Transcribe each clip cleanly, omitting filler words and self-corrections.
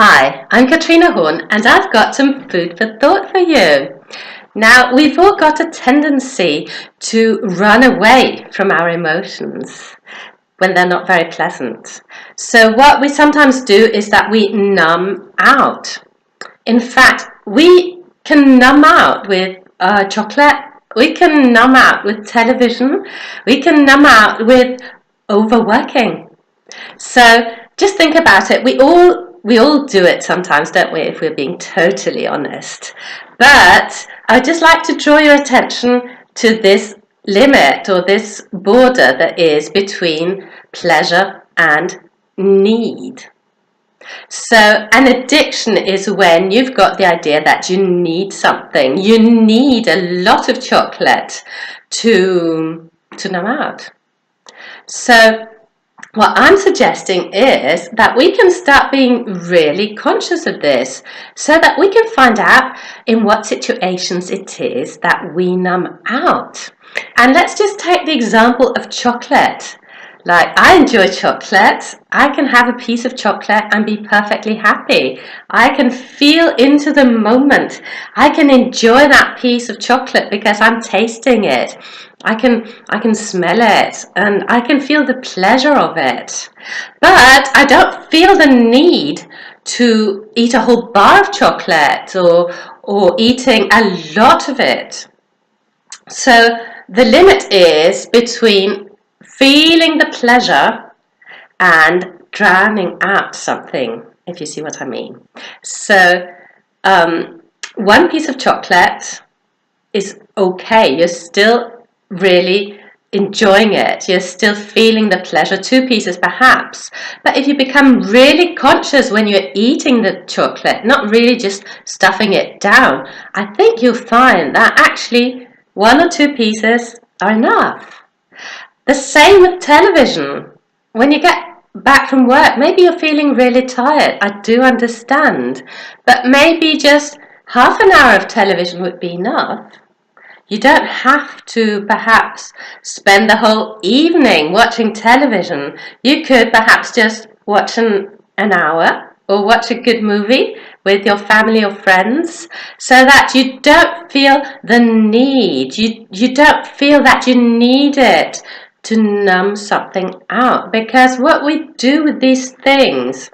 Hi, I'm Katrine and I've got some food for thought for you. Now, we've all got a tendency to run away from our emotions when they're not very pleasant. So what we sometimes do is that we numb out. In fact, we can numb out with chocolate, we can numb out with television, we can numb out with overworking. So just think about it. We all do it sometimes, don't we, if we're being totally honest. But I'd just like to draw your attention to this limit or this border that is between pleasure and need. So an addiction is when you've got the idea that you need something. You need a lot of chocolate to numb out. So what I'm suggesting is that we can start being really conscious of this so that we can find out in what situations it is that we numb out. And let's just take the example of chocolate. Like, I enjoy chocolate. I can have a piece of chocolate and be perfectly happy. I can feel into the moment. I can enjoy that piece of chocolate because I'm tasting it. I can smell it and I can feel the pleasure of it. But I don't feel the need to eat a whole bar of chocolate or eating a lot of it. So the limit is between feeling the pleasure and drowning out something, if you see what I mean. So one piece of chocolate is okay. You're still really enjoying it. You're still feeling the pleasure. 2 pieces perhaps. But if you become really conscious when you're eating the chocolate, not really just stuffing it down, I think you'll find that actually 1 or 2 pieces are enough. The same with television. When you get back from work, maybe you're feeling really tired. I do understand. But maybe just half an hour of television would be enough. You don't have to perhaps spend the whole evening watching television. You could perhaps just watch an hour or watch a good movie with your family or friends so that you don't feel the need. You don't feel that you need it to numb something out, because what we do with these things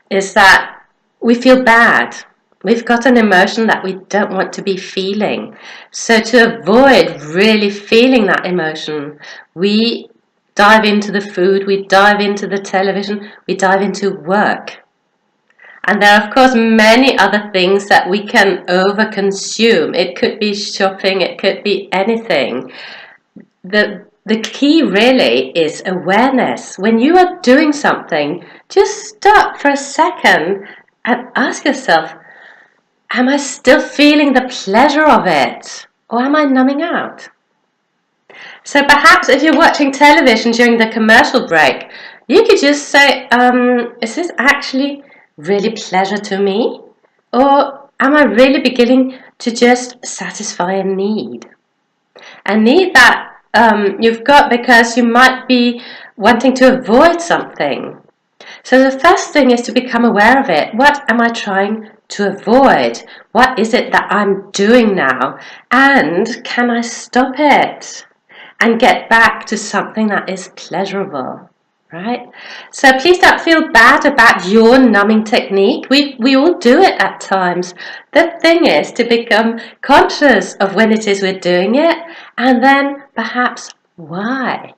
is that we feel bad. We've got an emotion that we don't want to be feeling. So to avoid really feeling that emotion, we dive into the food, we dive into the television, we dive into work. And there are, of course, many other things that we can overconsume. It could be shopping, it could be anything. The key really is awareness. When you are doing something, just stop for a second and ask yourself, am I still feeling the pleasure of it? Or am I numbing out? So perhaps if you're watching television during the commercial break, you could just say, is this actually really pleasure to me? Or am I really beginning to just satisfy a need? A need that you've got because you might be wanting to avoid something. So the first thing is to become aware of it. What am I trying to avoid? What is it that I'm doing now? And can I stop it and get back to something that is pleasurable? Right? So please don't feel bad about your numbing technique. We all do it at times. The thing is to become conscious of when it is we're doing it, and then perhaps why.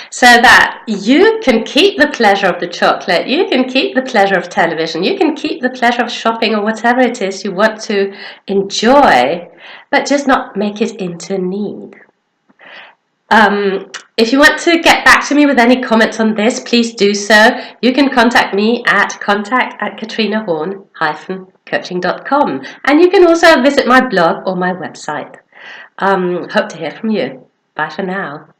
So that you can keep the pleasure of the chocolate, you can keep the pleasure of television, you can keep the pleasure of shopping or whatever it is you want to enjoy, but just not make it into a need. If you want to get back to me with any comments on this, please do so. You can contact me at contact@katrinehorn-coaching.com, and you can also visit my blog or my website. Hope to hear from you. Bye for now.